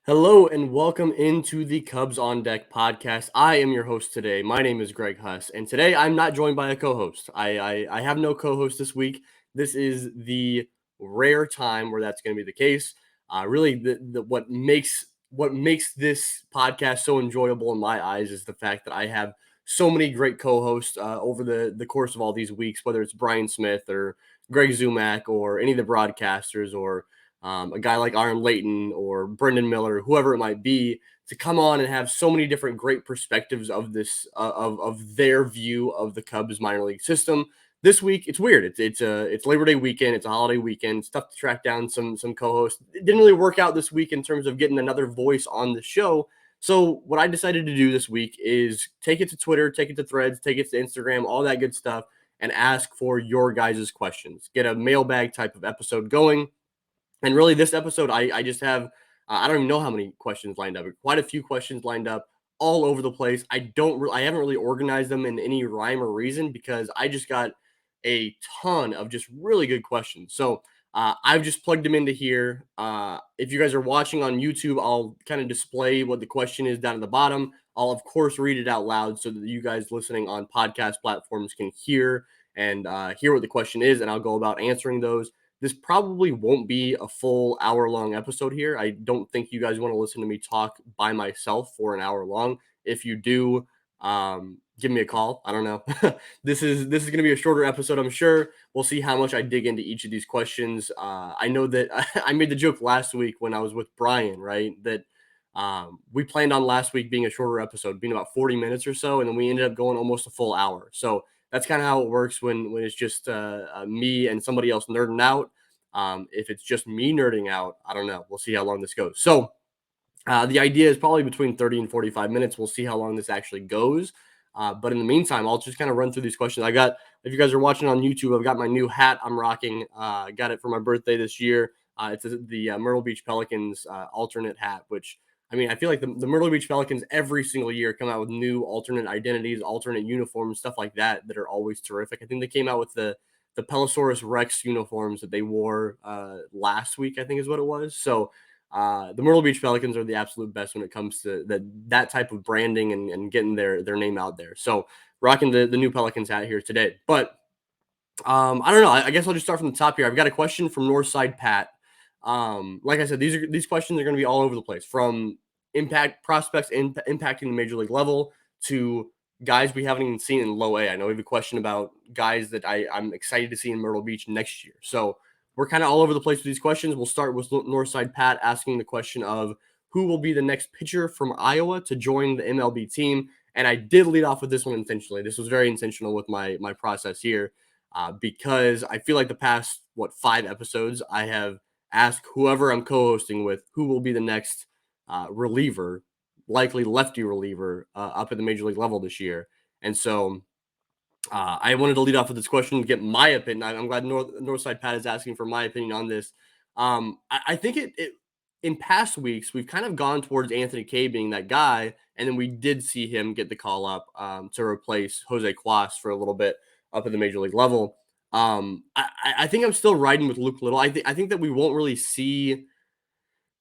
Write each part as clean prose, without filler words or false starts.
Hello and welcome into the Cubs on Deck podcast. I am your host today. My name is Greg Huss, and today I'm not joined by a co-host. I have no co-host this week. This is the rare time where that's going to be the case. Really, what makes this podcast so enjoyable in my eyes is the fact that I have so many great co-hosts over the course of all these weeks, whether it's Brian Smith or Greg Zumak or any of the broadcasters or a guy like Aaron Layton or Brendan Miller, whoever it might be, to come on and have so many different great perspectives of this of their view of the Cubs minor league system. This week, it's weird. It's Labor Day weekend. It's a holiday weekend. It's tough to track down some co-hosts. It didn't really work out this week in terms of getting another voice on the show. So what I decided to do this week is take it to Twitter, take it to Threads, take it to Instagram, all that good stuff, and ask for your guys' questions. Get a mailbag type of episode going. And really, this episode, I just have, I don't even know how many questions lined up. Quite a few questions lined up all over the place. I haven't really organized them in any rhyme or reason because I just got a ton of just really good questions. So I've just plugged them into here. If you guys are watching on YouTube, I'll kind of display what the question is down at the bottom. I'll, of course, read it out loud so that you guys listening on podcast platforms can hear and hear what the question is, and I'll go about answering those. This probably won't be a full hour-long episode here. I don't think you guys want to listen to me talk by myself for an hour long. If you do, give me a call. I don't know. This is going to be a shorter episode, I'm sure. We'll see how much I dig into each of these questions. I know that I made the joke last week when I was with Brian, right? That we planned on last week being a shorter episode, being about 40 minutes or so, and then we ended up going almost a full hour. So that's kind of how it works when it's just me and somebody else nerding out. If it's just me nerding out, I don't know. We'll see how long this goes. So the idea is probably between 30 and 45 minutes. We'll see how long this actually goes. But in the meantime, I'll just kind of run through these questions. If you guys are watching on YouTube, I've got my new hat I'm rocking. Got it for my birthday this year. It's the Myrtle Beach Pelicans alternate hat, which I mean, I feel like the Myrtle Beach Pelicans every single year come out with new alternate identities, alternate uniforms, stuff like that are always terrific. I think they came out with the Pelosaurus Rex uniforms that they wore last week, I think is what it was. So the Myrtle Beach Pelicans are the absolute best when it comes to that type of branding and getting their name out there. So rocking the new Pelicans hat here today. But I don't know. I guess I'll just start from the top here. I've got a question from Northside Pat. Like I said, these questions are going to be all over the place, from impact prospects impacting the major league level to guys we haven't even seen in low A. I know we have a question about guys that I'm excited to see in Myrtle Beach next year. So we're kind of all over the place with these questions. We'll start with Northside Pat asking the question of who will be the next pitcher from Iowa to join the MLB team. And I did lead off with this one intentionally. This was very intentional with my process here, because I feel like the past 5 episodes I have asked whoever I'm co-hosting with who will be the next reliever, likely lefty reliever, up at the major league level this year. And so I wanted to lead off with this question to get my opinion. I'm glad Northside Pat is asking for my opinion on this. I think it in past weeks we've kind of gone towards Anthony Cade being that guy, and then we did see him get the call up to replace Jose Cuas for a little bit up at the major league level. I think I'm still riding with Luke Little. I think that we won't really see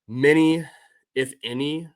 many, if any,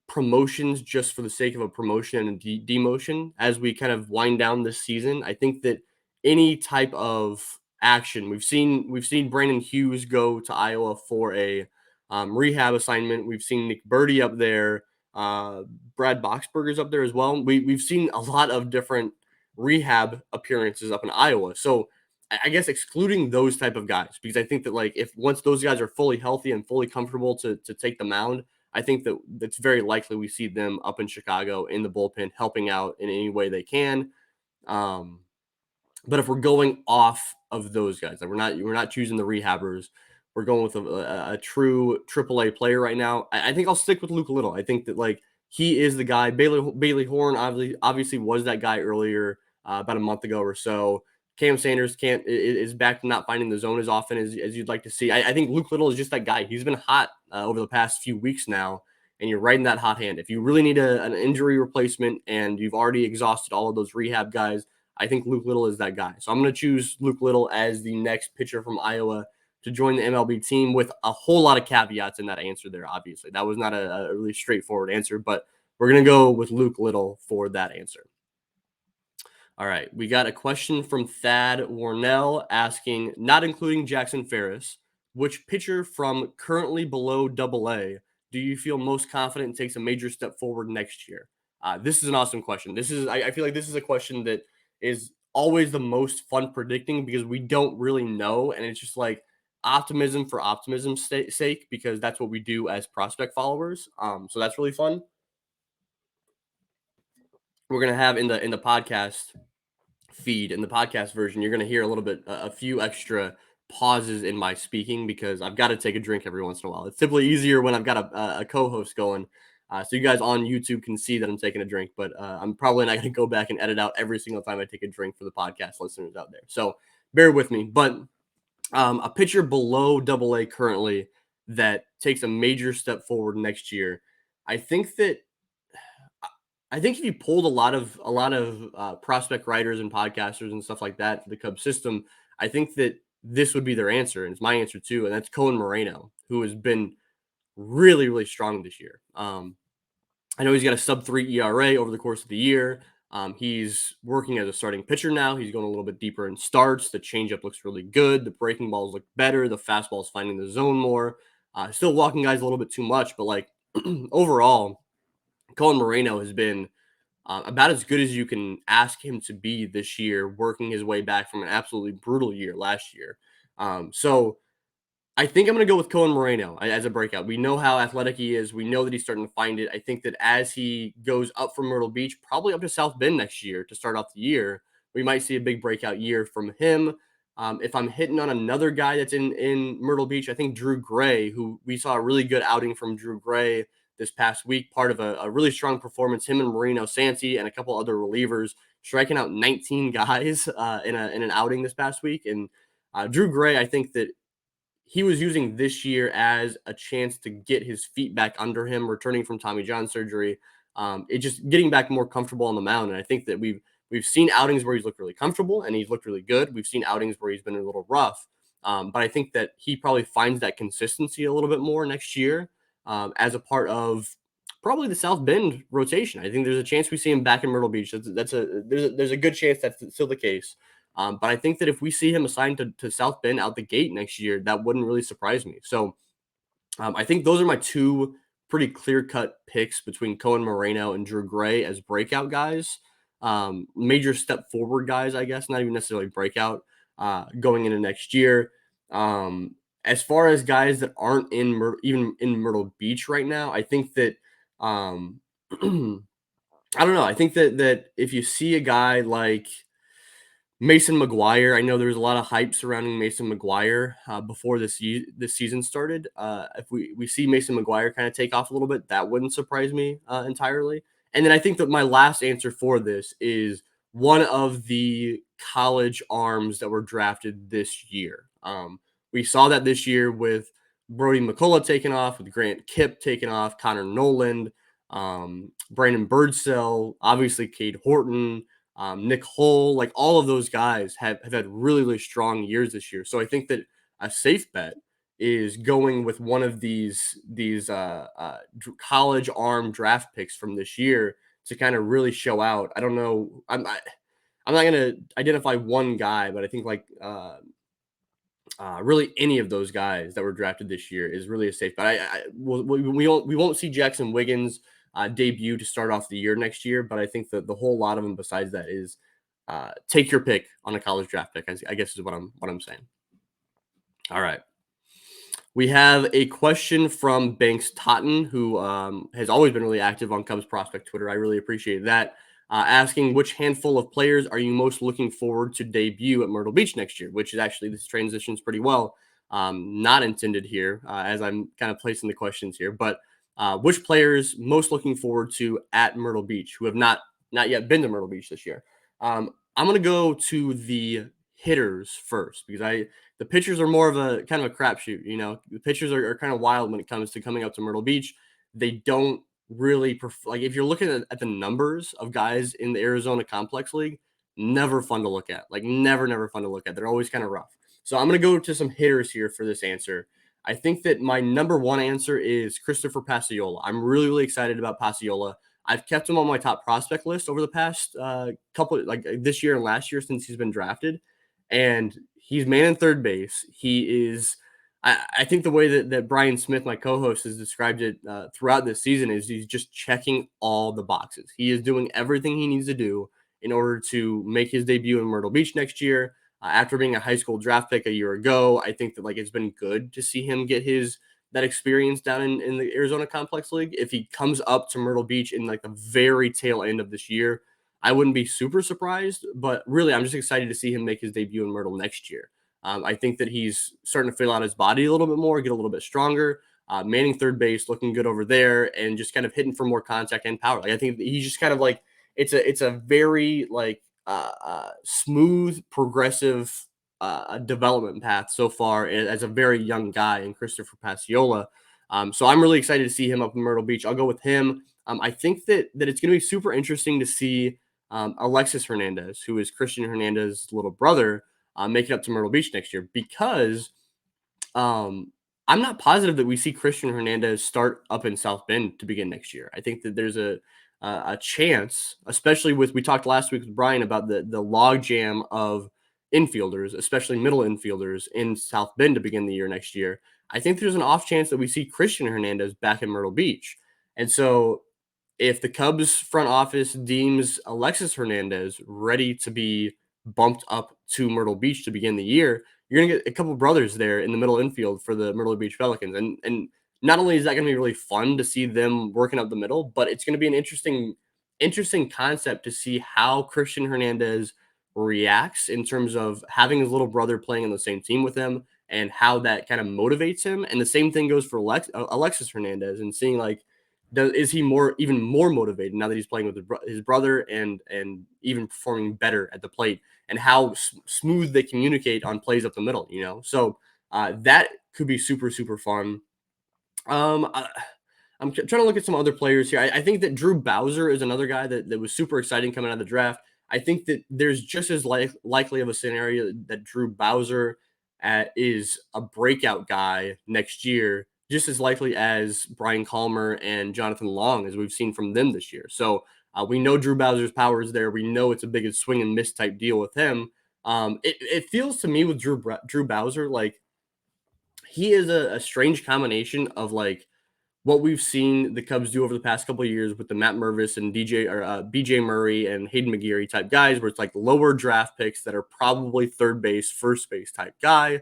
promotions just for the sake of a promotion and demotion as we kind of wind down this season. I think that any type of action we've seen Brandon Hughes go to Iowa for a rehab assignment. We've seen Nick Birdie up there. Brad Boxberger's up there as well. We've seen a lot of different rehab appearances up in Iowa. So I guess excluding those type of guys, because I think that like if once those guys are fully healthy and fully comfortable to take the mound, I think that it's very likely we see them up in Chicago in the bullpen helping out in any way they can. But if we're going off of those guys, like we're not choosing the rehabbers, we're going with a true AAA player right now. I think I'll stick with Luke Little. I think that like he is the guy. Bailey Horn obviously was that guy earlier, about a month ago or so. Cam Sanders is back to not finding the zone as often as you'd like to see. I think Luke Little is just that guy. He's been hot over the past few weeks now, and you're riding that hot hand. If you really need an injury replacement and you've already exhausted all of those rehab guys, I think Luke Little is that guy. So I'm going to choose Luke Little as the next pitcher from Iowa to join the MLB team, with a whole lot of caveats in that answer there. Obviously, that was not a really straightforward answer, but we're going to go with Luke Little for that answer. All right, we got a question from Thad Warnell asking, not including Jackson Ferris, which pitcher from currently below AA do you feel most confident takes a major step forward next year? This is an awesome question. I feel like this is a question that is always the most fun predicting because we don't really know. And it's just like optimism for optimism's sake, because that's what we do as prospect followers. So that's really fun. We're going to have in the podcast feed, in the podcast version, you're going to hear a little bit, a few extra pauses in my speaking because I've got to take a drink every once in a while. It's simply easier when I've got a co-host going. So you guys on YouTube can see that I'm taking a drink, but I'm probably not going to go back and edit out every single time I take a drink for the podcast listeners out there. So bear with me. But a pitcher below AA currently that takes a major step forward next year, I think that if you pulled a lot of prospect writers and podcasters and stuff like that for the Cubs system, I think that this would be their answer, and it's my answer too, and that's Cohen Moreno, who has been really, really strong this year. I know he's got a sub-3 ERA over the course of the year. He's working as a starting pitcher now. He's going a little bit deeper in starts. The changeup looks really good. The breaking balls look better. The fastball is finding the zone more. Still walking guys a little bit too much, but like overall, Cohen Moreno has been about as good as you can ask him to be this year, working his way back from an absolutely brutal year last year. So I think I'm going to go with Cohen Moreno as a breakout. We know how athletic he is. We know that he's starting to find it. I think that as he goes up from Myrtle Beach, probably up to South Bend next year to start off the year, we might see a big breakout year from him. If I'm hitting on another guy that's in Myrtle Beach, I think Drew Gray, who we saw a really good outing from Drew Gray this past week, part of a really strong performance. Him and Marino Santi and a couple other relievers striking out 19 guys in an outing this past week. And Drew Gray, I think that he was using this year as a chance to get his feet back under him, returning from Tommy John surgery. It just getting back more comfortable on the mound. And I think that we've seen outings where he's looked really comfortable and he's looked really good. We've seen outings where he's been a little rough. But I think that he probably finds that consistency a little bit more next year as a part of probably the South Bend rotation. I think there's a chance we see him back in Myrtle Beach. There's a good chance that's still the case. But I think that if we see him assigned to South Bend out the gate next year, that wouldn't really surprise me. So I think those are my two pretty clear-cut picks between Cohen Moreno and Drew Gray as breakout guys. Major step forward guys, I guess, not even necessarily breakout going into next year. As far as guys that aren't even in Myrtle Beach right now, I think that I don't know. I think that if you see a guy like Mason McGuire, I know there's a lot of hype surrounding Mason McGuire before this season started. If we see Mason McGuire kind of take off a little bit, that wouldn't surprise me entirely. And then I think that my last answer for this is one of the college arms that were drafted this year. We saw that this year with Brody McCullough taking off, with Grant Kipp taking off, Connor Noland, Brandon Birdsell, obviously Cade Horton, Nick Hull, like all of those guys have had really, really strong years this year. So I think that a safe bet is going with one of these college arm draft picks from this year to kind of really show out. I don't know. I'm not going to identify one guy, but I think like really any of those guys that were drafted this year is really a safe bet. We won't see Jackson Wiggins debut to start off the year next year, but I think that the whole lot of them besides that is take your pick on a college draft pick. I guess is what I'm saying. All right. We have a question from Banks Totten, who has always been really active on Cubs Prospect Twitter. I really appreciate that. Asking which handful of players are you most looking forward to debut at Myrtle Beach next year, which is actually, this transitions pretty well. Not intended here as I'm kind of placing the questions here, but which players most looking forward to at Myrtle Beach who have not yet been to Myrtle Beach this year? I'm going to go to the hitters first because the pitchers are more of a kind of a crapshoot. You know, the pitchers are kind of wild when it comes to coming up to Myrtle Beach. They don't really like if you're looking at the numbers of guys in the Arizona Complex League, never fun to look at. Like never fun to look at. They're always kind of rough. So I'm going to go to some hitters here for this answer. I think that my number one answer is Christopher Pasiola. I'm really, really excited about Pasiola. I've kept him on my top prospect list over the past couple, like this year and last year since he's been drafted. And he's man in third base. He is, I think the way that Brian Smith, my co host, has described it throughout this season is he's just checking all the boxes. He is doing everything he needs to do in order to make his debut in Myrtle Beach next year. After being a high school draft pick a year ago, I think that like it's been good to see him get that experience down in the Arizona Complex League. If he comes up to Myrtle Beach in like the very tail end of this year, I wouldn't be super surprised. But really, I'm just excited to see him make his debut in Myrtle next year. I think that he's starting to fill out his body a little bit more, get a little bit stronger. Manning third base, looking good over there, and just kind of hitting for more contact and power. Like I think he's just kind of like it's a very like smooth, progressive development path so far as a very young guy in Christopher Pasiola. So I'm really excited to see him up in Myrtle Beach. I'll go with him. I think that it's going to be super interesting to see Alexis Hernandez, who is Christian Hernandez's little brother, make it up to Myrtle Beach next year because I'm not positive that we see Christian Hernandez start up in South Bend to begin next year. I think that there's a chance, especially with we talked last week with Brian about the log jam of infielders, especially middle infielders in South Bend to begin the year next year. I think there's an off chance that we see Christian Hernandez back in Myrtle Beach. And so if the Cubs front office deems Alexis Hernandez ready to be bumped up to Myrtle Beach to begin the year, you're going to get a couple brothers there in the middle infield for the Myrtle Beach Pelicans. And not only is that going to be really fun to see them working up the middle, but it's going to be an interesting concept to see how Christian Hernandez reacts in terms of having his little brother playing on the same team with him and how that kind of motivates him. And the same thing goes for Alexis Hernandez and seeing like is he even more motivated now that he's playing with his brother and even performing better at the plate and how smooth they communicate on plays up the middle, So that could be super, super fun. I'm trying to look at some other players here. I think that Drew Bowser is another guy that was super exciting coming out of the draft. I think that there's just as likely of a scenario that Drew Bowser is a breakout guy next year, just as likely as Brian Calmer and Jonathan Long, as we've seen from them this year. So we know Drew Bowser's power is there. We know it's a big swing and miss type deal with him. It feels to me with Drew Bowser like he is a strange combination of like what we've seen the Cubs do over the past couple of years with the Matt Mervis and BJ Murray and Haydn McGeary type guys, where it's like lower draft picks that are probably third base, first base type guy.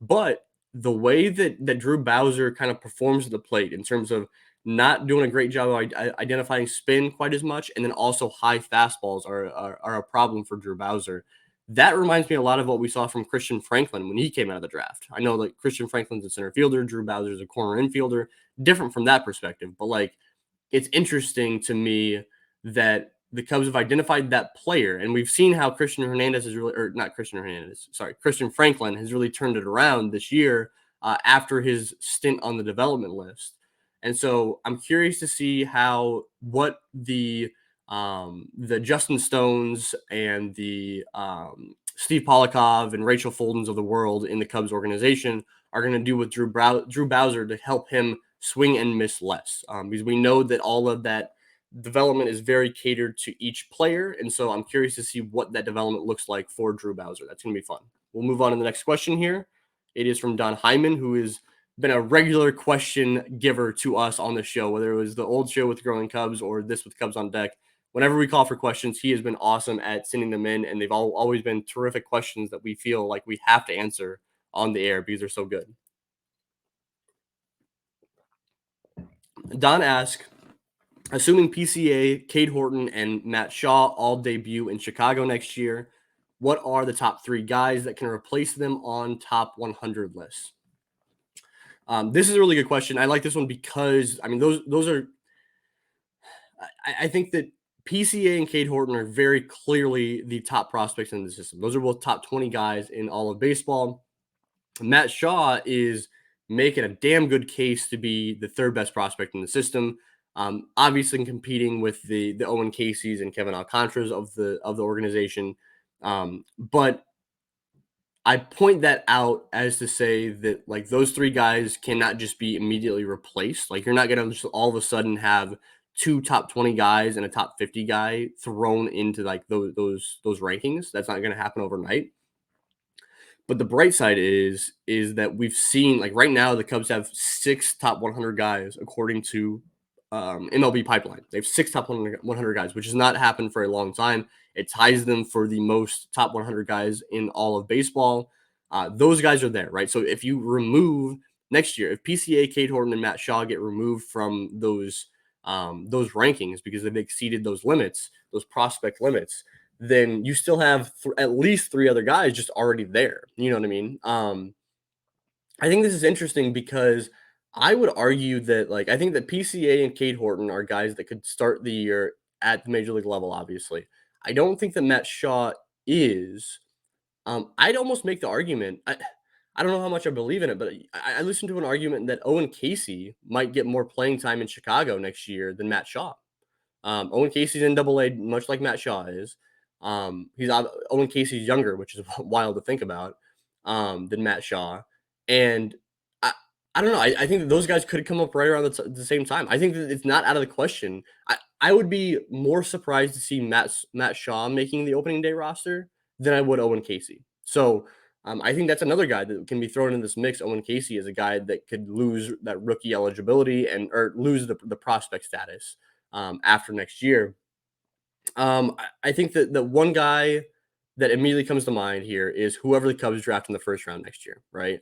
But the way that Drew Bowser kind of performs at the plate in terms of not doing a great job of identifying spin quite as much, and then also high fastballs are a problem for Drew Bowser. That reminds me a lot of what we saw from Christian Franklin when he came out of the draft. I know like Christian Franklin's a center fielder, Drew Bowser's a corner infielder, different from that perspective. But like, it's interesting to me that the Cubs have identified that player, and we've seen how Christian Hernandez has really, or not Christian Hernandez, sorry, Christian Franklin has really turned it around this year after his stint on the development list. And so I'm curious to see what the Justin Stones and the Steve Polakov and Rachel Foldens of the world in the Cubs organization are going to do with Drew Bowser to help him swing and miss less. Because we know that all of that development is very catered to each player. And so I'm curious to see what that development looks like for Drew Bowser. That's going to be fun. We'll move on to the next question here. It is from Don Hyman, who has been a regular question giver to us on the show, whether it was the old show with Growing Cubs or this with Cubs on Deck. Whenever we call for questions, he has been awesome at sending them in, and they've always been terrific questions that we feel like we have to answer on the air because they're so good. Don asks, assuming PCA, Cade Horton, and Matt Shaw all debut in Chicago next year, what are the top 3 guys that can replace them on top 100 lists? This is a really good question. I like this one because, I mean, those are – I think that PCA and Cade Horton are very clearly the top prospects in the system. Those are both top 20 guys in all of baseball. Matt Shaw is making a damn good case to be the 3rd best prospect in the system. Obviously competing with the Owen Caseys and Kevin Alcantara's of the organization. But I point that out as to say that like those three guys cannot just be immediately replaced. Like you're not going to just all of a sudden have two top 20 guys and a top 50 guy thrown into like those rankings. That's not going to happen overnight. But the bright side is that we've seen like right now the Cubs have 6 top 100 guys according to MLB pipeline. They have 6 top 100 guys, which has not happened for a long time. It ties them for the most top 100 guys in all of baseball. Those guys are there, right? So if you remove next year, if PCA, Cade Horton, and Matt Shaw get removed from those rankings because they've exceeded those limits, those prospect limits, then you still have at least 3 other guys just already there. You know what I mean? I think this is interesting because I would argue that, like, I think that PCA and Cade Horton are guys that could start the year at the major league level, obviously. I don't think that Matt Shaw is. I'd almost make the argument. I don't know how much I believe in it, but I listened to an argument that Owen Casey might get more playing time in Chicago next year than Matt Shaw. Owen Casey's in Double A, much like Matt Shaw is. Owen Casey's younger, which is wild to think about, than Matt Shaw. And I, I don't know. I think that those guys could come up right around the same time. I think that it's not out of the question. I would be more surprised to see Matt Shaw making the opening day roster than I would Owen Casey. So I think that's another guy that can be thrown in this mix. Owen Casey is a guy that could lose that rookie eligibility and or lose the prospect status after next year. I think that the one guy that immediately comes to mind here is whoever the Cubs draft in the first round next year, right?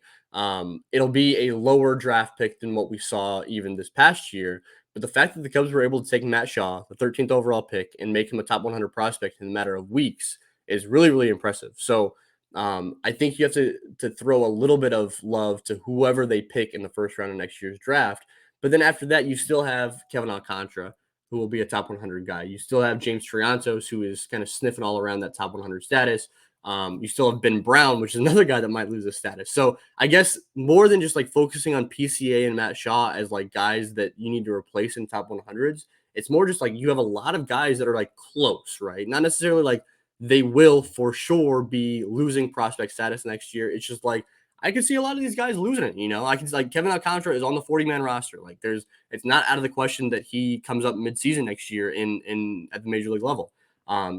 It'll be a lower draft pick than what we saw even this past year. But the fact that the Cubs were able to take Matt Shaw, the 13th overall pick, and make him a top 100 prospect in a matter of weeks is really, really impressive. So I think you have to throw a little bit of love to whoever they pick in the first round of next year's draft. But then after that, you still have Kevin Alcantara, who will be a top 100 guy. You still have James Triantos, who is kind of sniffing all around that top 100 status. You still have Ben Brown, which is another guy that might lose his status. So I guess more than just like focusing on PCA and Matt Shaw as like guys that you need to replace in top 100s, it's more just like you have a lot of guys that are like close, right? Not necessarily like they will for sure be losing prospect status next year. It's just like I can see a lot of these guys losing it. You know, I can like Kevin Alcantara is on the 40-man roster. Like it's not out of the question that he comes up midseason next year in at the major league level.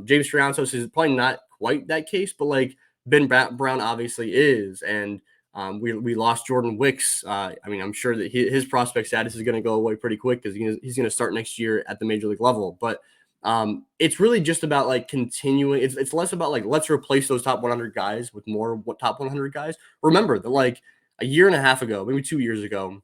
James Triantos is probably not quite that case, but like Ben Brown obviously is, and we lost Jordan Wicks. I mean, I'm sure that his prospect status is going to go away pretty quick because he's going to start next year at the major league level. But it's really just about like continuing. It's less about like let's replace those top 100 guys with more top 100 guys. Remember that like a year and a half ago, maybe 2 years ago,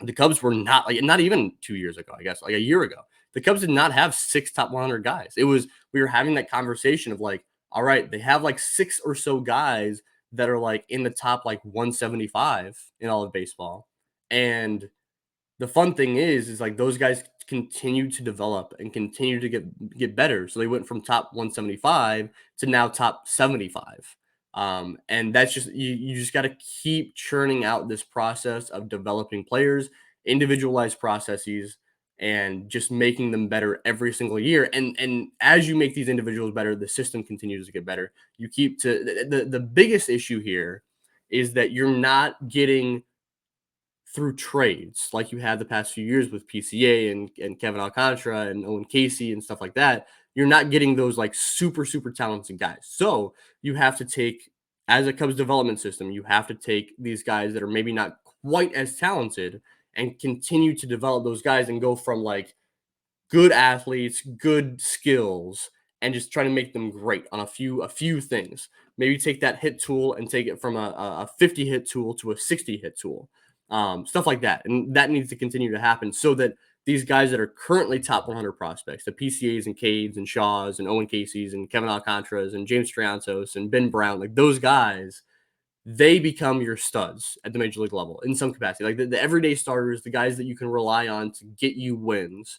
the Cubs were not like not even 2 years ago, I guess, like a year ago. The Cubs did not have 6 top 100 guys. It was we were having that conversation of like, all right, they have like 6 or so guys that are like in the top like 175 in all of baseball, and the fun thing is like those guys continue to develop and continue to get better. So they went from top 175 to now top 75. And that's just you just got to keep churning out this process of developing players, individualized processes, and just making them better every single year. And as you make these individuals better, the system continues to get better. You keep to the biggest issue here is that you're not getting through trades like you had the past few years with PCA and Kevin Alcantara and Owen Casey and stuff like that. You're not getting those like super, super talented guys. So you have to take, as a Cubs development system, you have to take these guys that are maybe not quite as talented and continue to develop those guys and go from like good athletes, good skills, and just try to make them great on a few things. Maybe take that hit tool and take it from a 50 hit tool to a 60 hit tool, stuff like that. And that needs to continue to happen so that these guys that are currently top 100 prospects, the PCAs and Cades and Shaws and Owen Casey's and Kevin Alcantaras and James Triantos and Ben Brown, like those guys, they become your studs at the major league level in some capacity. Like the everyday starters, the guys that you can rely on to get you wins,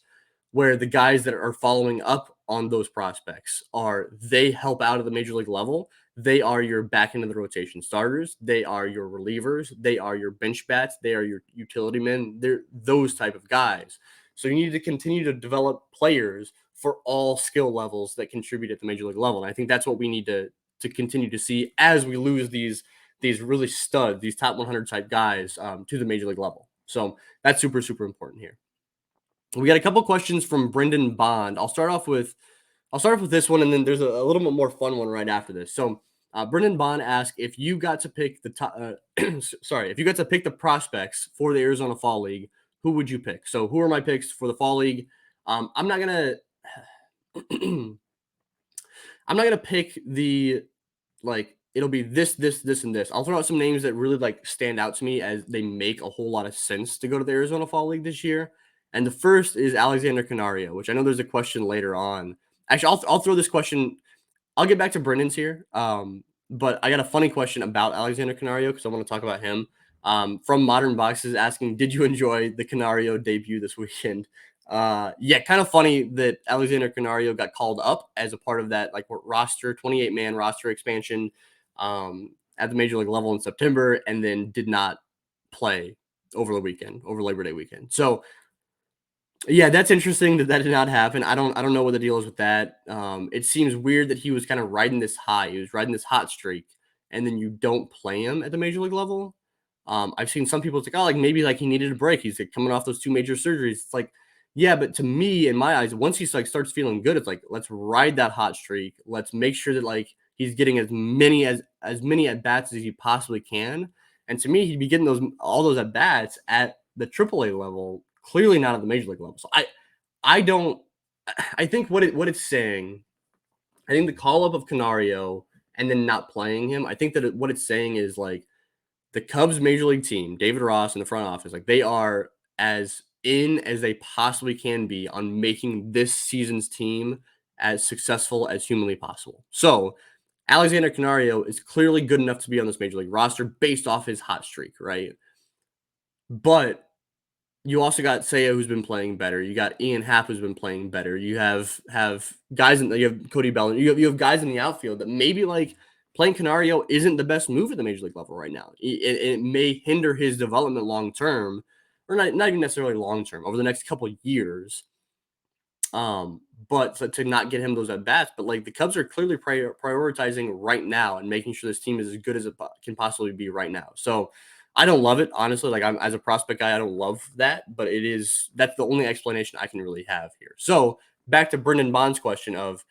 where the guys that are following up on those prospects are they help out at the major league level. They are your back end of the rotation starters. They are your relievers. They are your bench bats. They are your utility men. They're those type of guys. So you need to continue to develop players for all skill levels that contribute at the major league level. And I think that's what we need to continue to see as we lose these really these top 100 type guys to the major league level. So that's super, super important here. We got a couple questions from Brendan Bond. I'll start off with this one, and then there's a little bit more fun one right after this. So Brendan Bond asked if you got to pick the top. If you got to pick the prospects for the Arizona Fall League, who would you pick? So who are my picks for the Fall League? I'm not gonna. I'm not gonna pick the like it'll be this, and this. I'll throw out some names that really like stand out to me as they make a whole lot of sense to go to the Arizona Fall League this year. And the first is Alexander Canario, which I know there's a question later on. Actually, I'll throw this question. I'll get back to Brendan's here. But I got a funny question about Alexander Canario because I want to talk about him. From Modern Boxes asking, did you enjoy the Canario debut this weekend? Yeah, kind of funny that Alexander Canario got called up as a part of that like roster, 28-man roster expansion at the major league level in September, and then did not play over the weekend, over Labor Day weekend. So yeah, that's interesting that did not happen. I don't know what the deal is with that. It seems weird that he was kind of riding this high. He was riding this hot streak, and then you don't play him at the major league level. I've seen some people think, oh, like maybe like he needed a break. He's like coming off those 2 major surgeries. It's like, yeah, but to me, in my eyes, once he's like starts feeling good, it's like let's ride that hot streak. Let's make sure that like he's getting as many at bats as he possibly can. And to me, he'd be getting all those at bats at the AAA level, clearly not at the major league level. So I don't. I think what it's saying. I think the call up of Canario and then not playing him. I think that what it's saying is like the Cubs major league team, David Ross in the front office, like they are as in as they possibly can be on making this season's team as successful as humanly possible. So Alexander Canario is clearly good enough to be on this major league roster based off his hot streak, right? But you also got Seiya who's been playing better. You got Ian Happ who's been playing better. You have guys you have Cody Bellinger. You have guys in the outfield that maybe like playing Canario isn't the best move at the major league level right now. It may hinder his development long term, or not even necessarily long term over the next couple of years. But to not get him those at bats, but like the Cubs are clearly prioritizing right now and making sure this team is as good as it can possibly be right now. So I don't love it, honestly. Like I'm as a prospect guy, I don't love that, but that's the only explanation I can really have here. So back to Brendan Bond's question of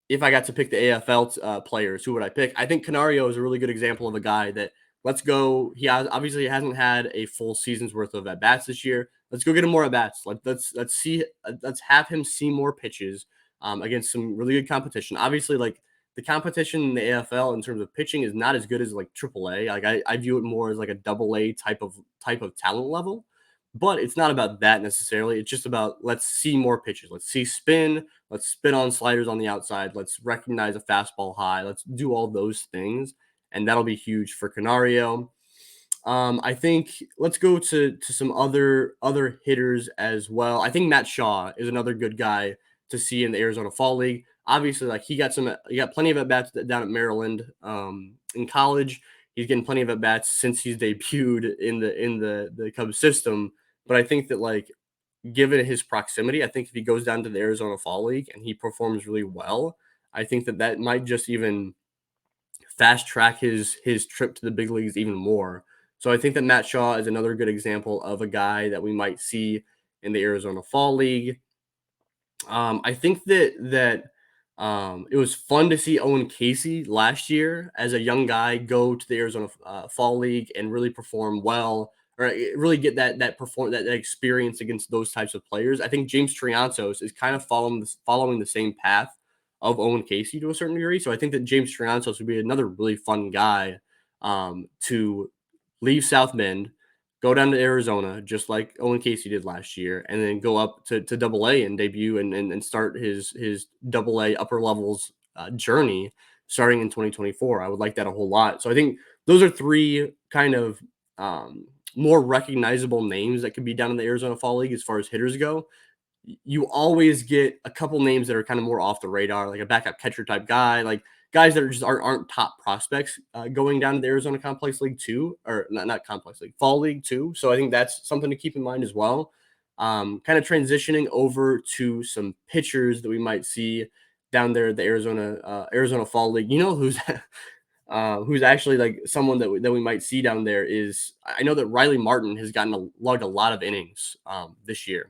if I got to pick the AFL players, who would I pick? I think Canario is a really good example of a guy that let's go. He obviously hasn't had a full season's worth of at bats this year. Let's go get him more at bats. Let's have him see more pitches against some really good competition. Obviously, like the competition in the AFL in terms of pitching is not as good as like AAA. Like I view it more as like a AA type of talent level. But it's not about that necessarily. It's just about let's see more pitches. Let's see spin. Let's spin on sliders on the outside. Let's recognize a fastball high. Let's do all those things. And that'll be huge for Canario. I think let's go to some other hitters as well. I think Matt Shaw is another good guy to see in the Arizona Fall League. Obviously, like he got plenty of at bats down at Maryland in college. He's getting plenty of at bats since he's debuted in the Cubs system. But I think that like given his proximity, I think if he goes down to the Arizona Fall League and he performs really well, I think that might just even fast track his trip to the big leagues even more. So I think that Matt Shaw is another good example of a guy that we might see in the Arizona Fall League. I think that it was fun to see Owen Casey last year as a young guy go to the Arizona Fall League and really perform well, or really get that experience against those types of players. I think James Triantos is kind of following the same path of Owen Casey to a certain degree. So I think that James Triantos would be another really fun guy to leave South Bend, go down to Arizona, just like Owen Casey did last year, and then go up to Double A and debut and start his Double A upper levels journey starting in 2024. I would like that a whole lot. So I think those are 3 kind of more recognizable names that could be down in the Arizona Fall League as far as hitters go. You always get a couple names that are kind of more off the radar, like a backup catcher type guy, like guys that aren't top prospects going down to the Arizona Complex League 2, or not Complex League, Fall League 2. So I think that's something to keep in mind as well. Kind of transitioning over to some pitchers that we might see. down there at the Arizona Fall League. You know who's actually like someone that we might see down there is I know that Riley Martin has logged a lot of innings this year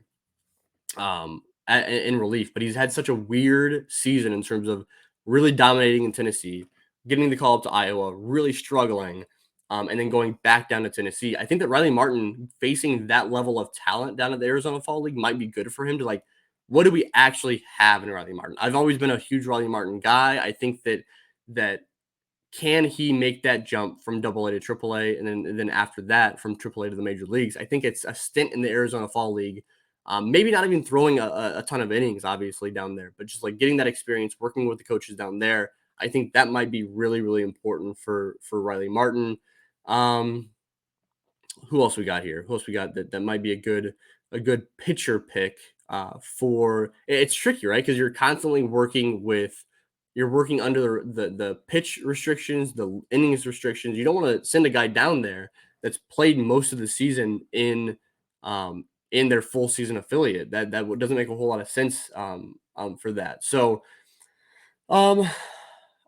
in relief, but he's had such a weird season in terms of really dominating in Tennessee, getting the call up to Iowa, really struggling, and then going back down to Tennessee. I think that Riley Martin facing that level of talent down at the Arizona Fall League might be good for him to like, what do we actually have in Riley Martin? I've always been a huge Riley Martin guy. I think that can he make that jump from double A to triple A and then after that from triple A to the major leagues? I think it's a stint in the Arizona Fall League. Maybe not even throwing a ton of innings, obviously, down there, but just like getting that experience working with the coaches down there. I think that might be really, really important for Riley Martin. Um, who else we got here? Who else we got that might be a good pitcher pick for it's tricky, right? Because you're constantly you're working under the pitch restrictions, the innings restrictions. You don't want to send a guy down there that's played most of the season in their full season affiliate. That doesn't make a whole lot of sense for that. So um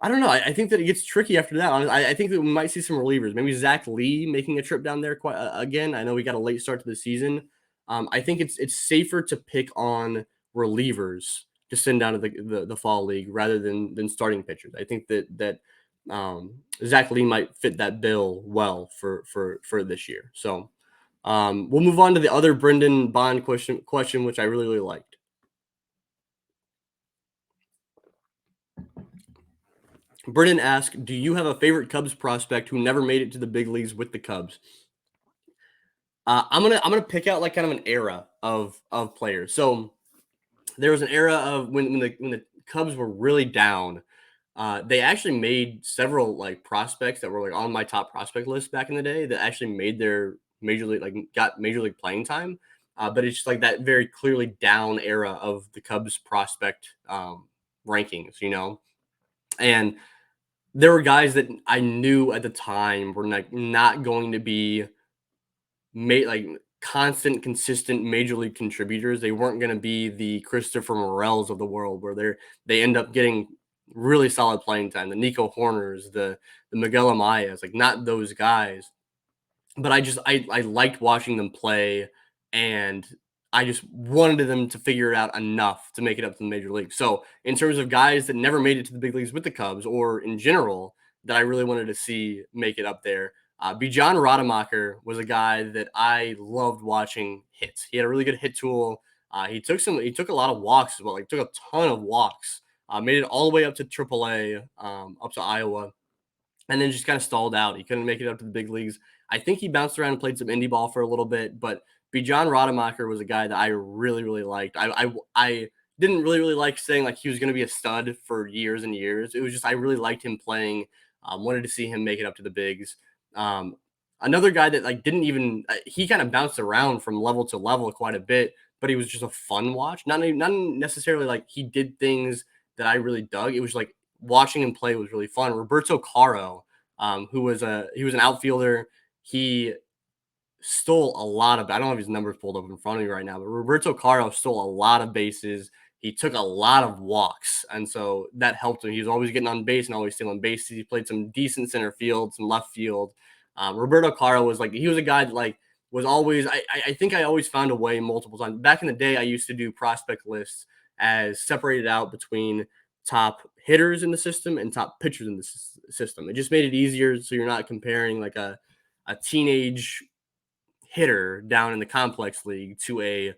I don't know. I think that it gets tricky after that. I think that we might see some relievers. Maybe Zach Lee making a trip down there quite again. I know we got a late start to the season. I think it's safer to pick on relievers to send down to the fall league rather than starting pitchers. I think that Zach Lee might fit that bill well for this year. So we'll move on to the other Brendan Bond question, which I really really liked. Brennan asked, "Do you have a favorite Cubs prospect who never made it to the big leagues with the Cubs?" I'm gonna pick out like kind of an era of players. So there was an era of when the Cubs were really down. They actually made several like prospects that were like on my top prospect list back in the day that actually made their major league like got major league playing time. But it's just like that very clearly down era of the Cubs prospect rankings, and there were guys that I knew at the time were like not going to be made like constant, consistent major league contributors. They weren't going to be the Christopher Morels of the world, where they end up getting really solid playing time. The Nico Horners, the Miguel Amayas, like not those guys, but I liked watching them play, and I just wanted them to figure it out enough to make it up to the major league. So in terms of guys that never made it to the big leagues with the Cubs, or in general that I really wanted to see make it up there, Bijan Rademacher was a guy that I loved watching hits. He had a really good hit tool. He took a lot of walks as well. Like took a ton of walks. Made it all the way up to AAA, up to Iowa, and then just kind of stalled out. He couldn't make it up to the big leagues. I think he bounced around and played some indie ball for a little bit, but Bijan Rademacher was a guy that I really, really liked. I didn't really, really like saying like he was going to be a stud for years and years. It was just I really liked him playing. Wanted to see him make it up to the bigs. Um, Another guy that like didn't even he kind of bounced around from level to level quite a bit, but he was just a fun watch. Not necessarily like he did things that I really dug. It was like watching him play was really fun. Roberto Caro, he was an outfielder. He stole a lot of. I don't have his numbers pulled up in front of me right now, but Roberto Caro stole a lot of bases. He took a lot of walks, and so that helped him. He was always getting on base and always stealing bases. He played some decent center field, some left field. Roberto Caro was like he was a guy that like was always. I think I always found a way multiple times. Back in the day, I used to do prospect lists as separated out between top hitters in the system and top pitchers in the system. It just made it easier so you're not comparing like a teenage hitter down in the complex league to a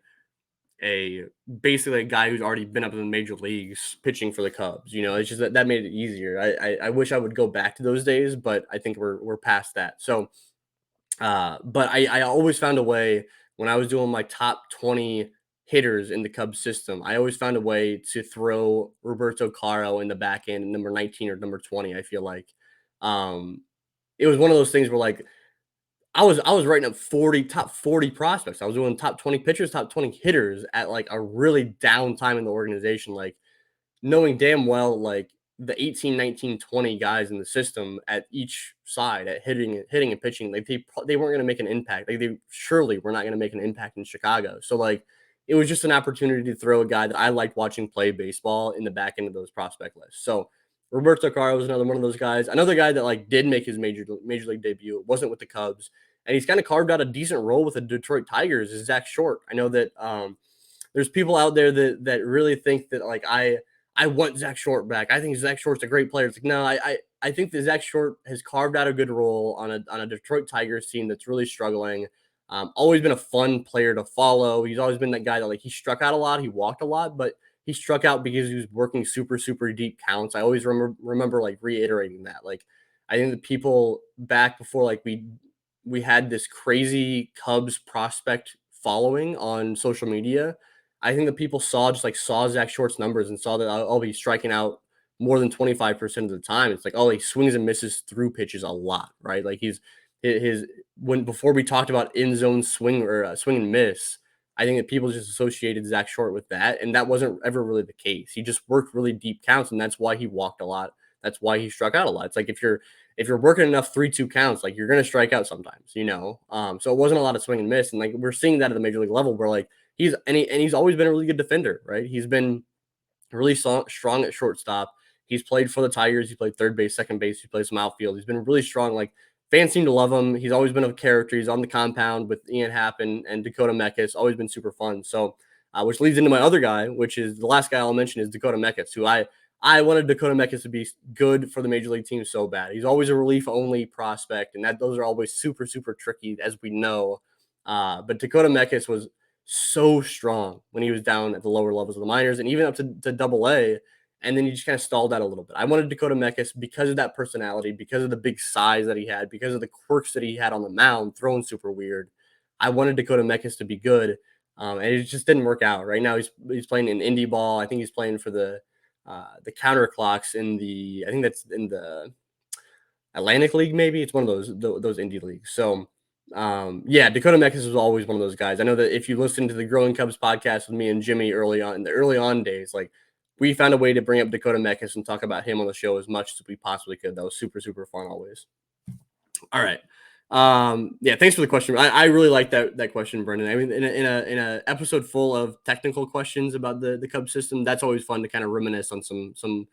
basically a guy who's already been up in the major leagues pitching for the Cubs. It's just that made it easier. I wish I would go back to those days, but I think we're past that. So but I always found a way when I was doing my top 20 hitters in the Cubs system. I always found a way to throw Roberto Caro in the back end, number 19 or number 20. I feel like um, it was one of those things where like I was writing up top 40 prospects. I was doing top 20 pitchers, top 20 hitters at like a really down time in the organization. Like knowing damn well like the 18, 19, 20 guys in the system at each side at hitting and pitching, like they weren't going to make an impact. Like they surely were not going to make an impact in Chicago. So like it was just an opportunity to throw a guy that I liked watching play baseball in the back end of those prospect lists. So Roberto Caro was another one of those guys. Another guy that like did make his major league debut. It wasn't with the Cubs, and he's kind of carved out a decent role with the Detroit Tigers. Is Zach Short? I know that there's people out there that really think that like I want Zach Short back. I think Zach Short's a great player. It's like no, I think that Zach Short has carved out a good role on a Detroit Tigers team that's really struggling. Always been a fun player to follow. He's always been that guy that like he struck out a lot, he walked a lot, but he struck out because he was working super deep counts. I always remember like reiterating that. Like I think the people back before like we had this crazy Cubs prospect following on social media. I think the people saw Zach Short's numbers and saw that I'll be striking out more than 25% of the time. It's like, oh, he swings and misses through pitches a lot, right? Like he's his when before we talked about in zone swing or swing and miss, I think that people just associated Zach Short with that, and that wasn't ever really the case. He just worked really deep counts, and that's why he walked a lot. That's why he struck out a lot. It's like if you're working enough 3-2 counts, like you're gonna strike out sometimes, you know. So it wasn't a lot of swing and miss, and like we're seeing that at the major league level, where like he's always been a really good defender, right? He's been really strong at shortstop. He's played for the Tigers. He played third base, second base. He plays some outfield. He's been really strong. Like fans seem to love him. He's always been a character. He's on the compound with Ian Happ and Dakota Meckes. Always been super fun. So, which leads into my other guy, which is the last guy I'll mention is Dakota Meckes, who I wanted Dakota Meckes to be good for the major league team so bad. He's always a relief only prospect, and that those are always super tricky, as we know. But Dakota Meckes was so strong when he was down at the lower levels of the minors and even up to double A. And then he just kind of stalled out a little bit. I wanted Dakota Meckes because of that personality, because of the big size that he had, because of the quirks that he had on the mound, throwing super weird. I wanted Dakota Meckes to be good, and it just didn't work out. Right now, he's playing in indie ball. I think he's playing for the counter clocks in I think that's in the Atlantic League, maybe. It's one of those indie leagues. So yeah, Dakota Meckes was always one of those guys. I know that if you listen to the Growing Cubs podcast with me and Jimmy early on in the early on days, like we found a way to bring up Dakota Meckes and talk about him on the show as much as we possibly could. That was super fun always. All right. Yeah, thanks for the question. I really like that question, Brendan. I mean, in a episode full of technical questions about the Cubs system, that's always fun to kind of reminisce on some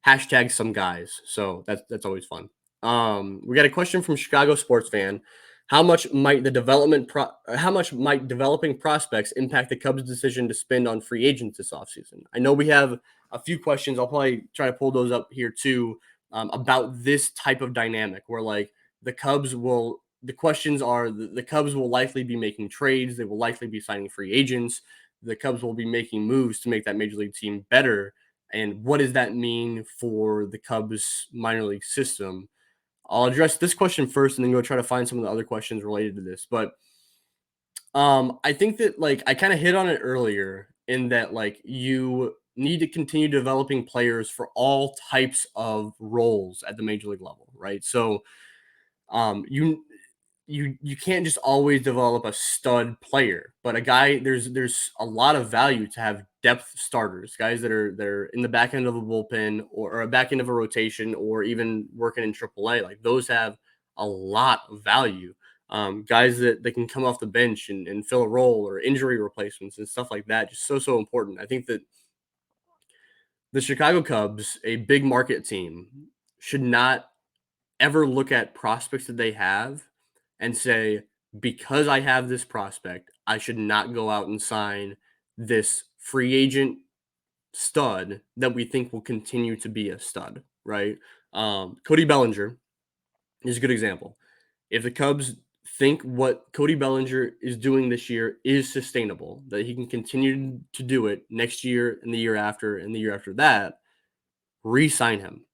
hashtag some guys. So that's always fun. We got a question from Chicago sports fan. How much might developing prospects impact the Cubs' decision to spend on free agents this offseason? I know we have a few questions. I'll probably try to pull those up here too, about this type of dynamic where like the Cubs will. The questions are the Cubs will likely be making trades. They will likely be signing free agents. The Cubs will be making moves to make that major league team better. And what does that mean for the Cubs minor league system? I'll address this question first and then go try to find some of the other questions related to this. But I think that like I kind of hit on it earlier in that like you need to continue developing players for all types of roles at the major league level, right? So you you can't just always develop a stud player, but a guy there's a lot of value to have depth starters, guys that are in the back end of a bullpen or a back end of a rotation or even working in AAA. Like those have a lot of value. Guys that can come off the bench and fill a role or injury replacements and stuff like that. Just so important. I think that the Chicago Cubs, a big market team, should not ever look at prospects that they have and say, because I have this prospect, I should not go out and sign this free agent stud that we think will continue to be a stud, right? Cody Bellinger is a good example. If the Cubs think what Cody Bellinger is doing this year is sustainable, that he can continue to do it next year and the year after and the year after that, re-sign him.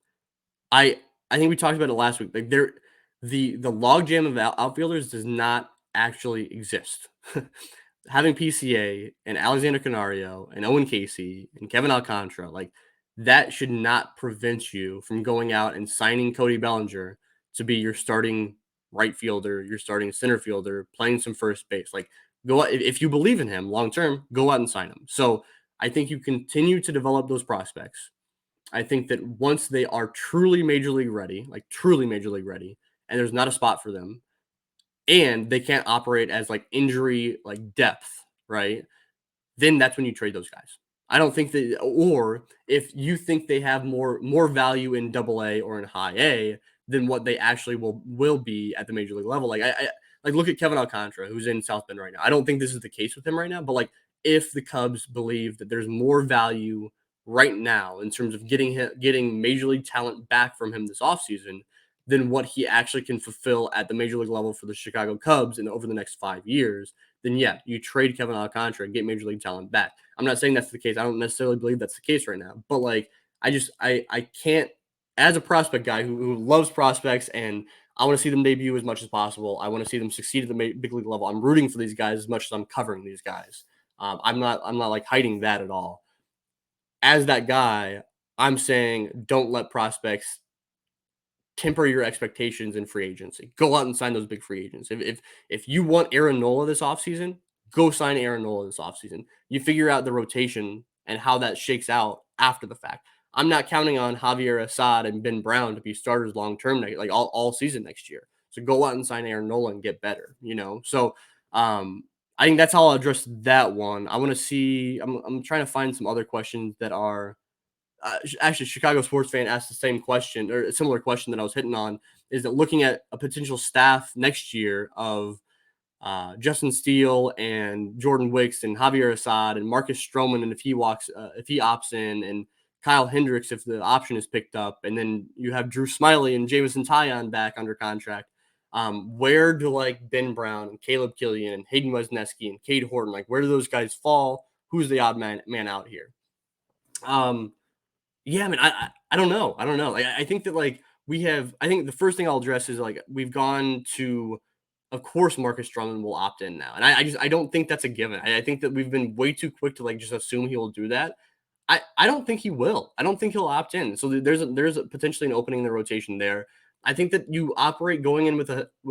I I think we talked about it last week. Like the logjam of outfielders does not actually exist. Having PCA and Alexander Canario and Owen Casey and Kevin Alcantara, like that should not prevent you from going out and signing Cody Bellinger to be your starting right fielder, your starting center fielder, playing some first base. Like go out, if you believe in him long term, go out and sign him. So I think you continue to develop those prospects. I think that once they are truly major league ready, like truly major league ready, and there's not a spot for them, and they can't operate as like injury like depth, right? then that's when you trade those guys. I don't think that, or if you think they have more value in Double A or in High A than what they actually will be at the major league level. Like I like look at Kevin Alcantara, who's in South Bend right now. I don't think this is the case with him right now, but like if the Cubs believe that there's more value right now in terms of getting major league talent back from him this offseason than what he actually can fulfill at the major league level for the Chicago Cubs and over the next 5 years, then yeah, you trade Kevin Alcantara and get major league talent back. I'm not saying that's the case. I don't necessarily believe that's the case right now, but like I can't, as a prospect guy who loves prospects and I want to see them debut as much as possible. I want to see them succeed at the big league level. I'm rooting for these guys as much as I'm covering these guys. I'm not like hiding that at all. As that guy, I'm saying don't let prospects temper your expectations in free agency. Go out and sign those big free agents. If you want Aaron Nola this offseason, go sign Aaron Nola this offseason. You figure out the rotation and how that shakes out after the fact. I'm not counting on Javier Assad and Ben Brown to be starters long term, like all season next year. So go out and sign Aaron Nola and get better, So I think that's how I'll address that one. I want to see, I'm trying to find some other questions that are actually, Chicago sports fan asked the same question or a similar question that I was hitting on. Is that looking at a potential staff next year of Justin Steele and Jordan Wicks and Javier Assad and Marcus Stroman, and if he opts in, and Kyle Hendricks if the option is picked up, and then you have Drew Smiley and Jamison Tyon back under contract. Where do like Ben Brown and Caleb Killian and Hayden Wesneski and Cade Horton, like where do those guys fall? Who's the odd man out here? Yeah, I mean, I don't know. I don't know. I think that like I think the first thing I'll address is like we've gone to, of course, Marcus Stroman will opt in now, and I don't think that's a given. I think that we've been way too quick to like just assume he will do that. I don't think he will. I don't think he'll opt in. So there's potentially an opening in the rotation there. I think that you operate going in with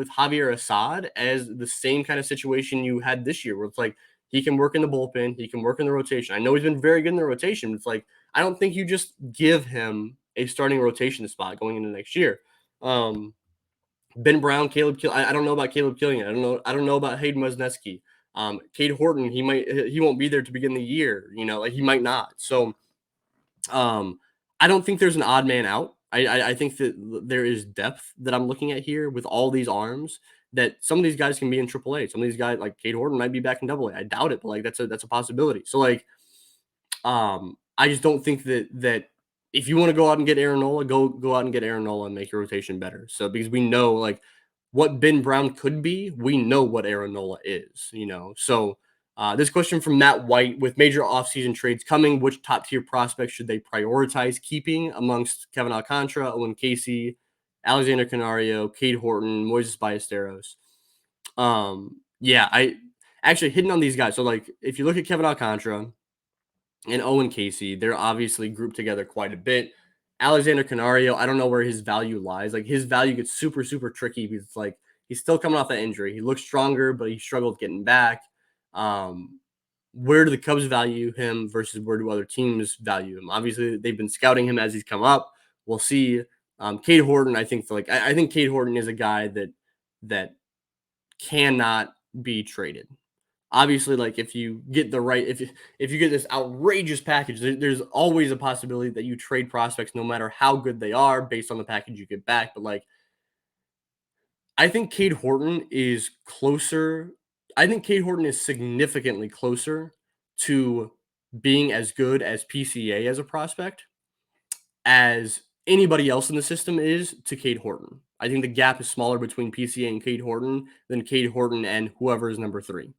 Javier Assad as the same kind of situation you had this year, where it's like he can work in the bullpen, he can work in the rotation. I know he's been very good in the rotation. It's like I don't think you just give him a starting rotation spot going into next year. Ben Brown, I don't know about Caleb Killian. I don't know about Hayden Wesneski. Cade Horton, he won't be there to begin the year. Like he might not. So I don't think there's an odd man out. I think that there is depth that I'm looking at here with all these arms. That some of these guys can be in AAA. Some of these guys, like Cade Horton, might be back in AA. I doubt it, but like that's a possibility. So like, I just don't think that if you want to go out and get Aaron Nola, go out and get Aaron Nola and make your rotation better. So because we know like what Ben Brown could be, we know what Aaron Nola is. So this question from Matt White: with major offseason trades coming, which top tier prospects should they prioritize keeping amongst Kevin Alcantara, Owen Casey, Alexander Canario, Cade Horton, Moises Ballesteros? Yeah, I actually hitting on these guys. So like if you look at Kevin Alcantara and Owen Casey, they're obviously grouped together quite a bit. Alexander Canario, I don't know where his value lies. Like his value gets super, super tricky because it's like he's still coming off that injury. He looks stronger, but he struggled getting back. Where do the Cubs value him versus where do other teams value him? Obviously, they've been scouting him as he's come up. We'll see. Cade Horton, I think I think Cade Horton is a guy that cannot be traded. Obviously, like if you get the right, if you get this outrageous package, there's always a possibility that you trade prospects no matter how good they are based on the package you get back. But like, I think Cade Horton is closer. I think Cade Horton is significantly closer to being as good as PCA as a prospect as anybody else in the system is to Cade Horton. I think the gap is smaller between PCA and Cade Horton than Cade Horton and whoever is number three.